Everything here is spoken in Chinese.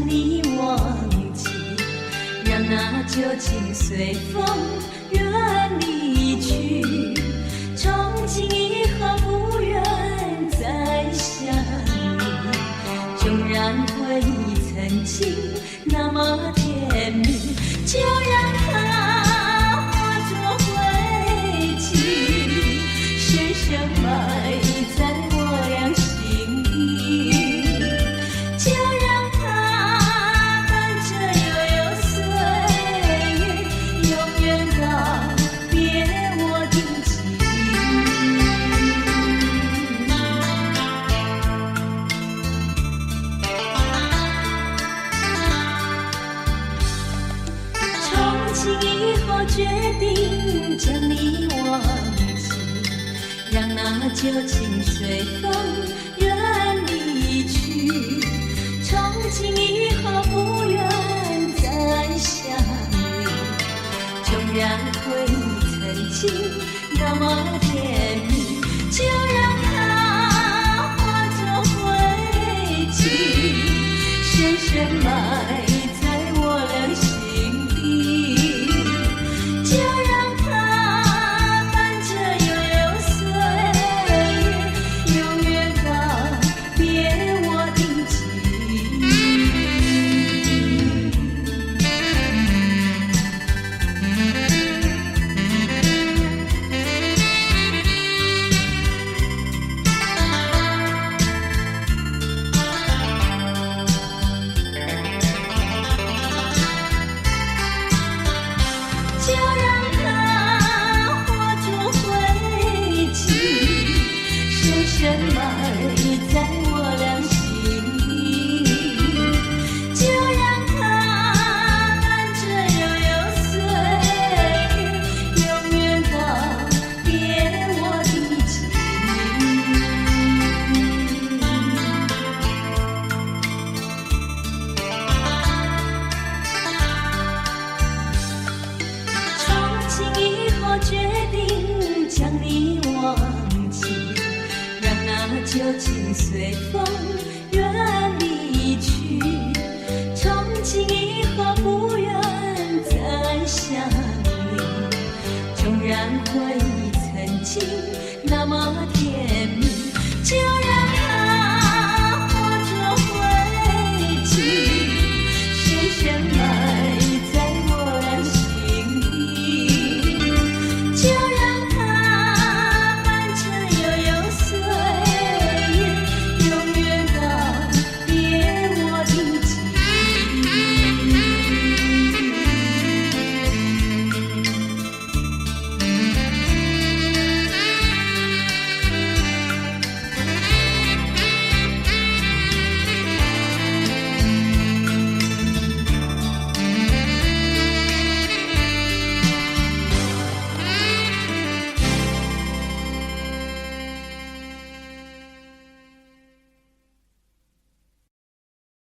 你忘记，让那旧情随风远离去。从今以后不愿再想你，纵然回忆曾经那么甜蜜，就让它化作灰烬，深深埋在我俩心底。就让它伴着悠悠岁月，永远告别我的情。从今以后决定将你忘记，让那旧情随风远离去。从今以后不愿再想你，纵然回忆曾经那么甜蜜，就让它化作灰烬，深深埋在我俩心底。就让它伴着悠悠岁月，永远告别我的情。就让它化作灰烬，深深埋在我俩心底。就让它伴着悠悠岁月，永远告别我的情。从今以后决定将你忘记，让那旧情随风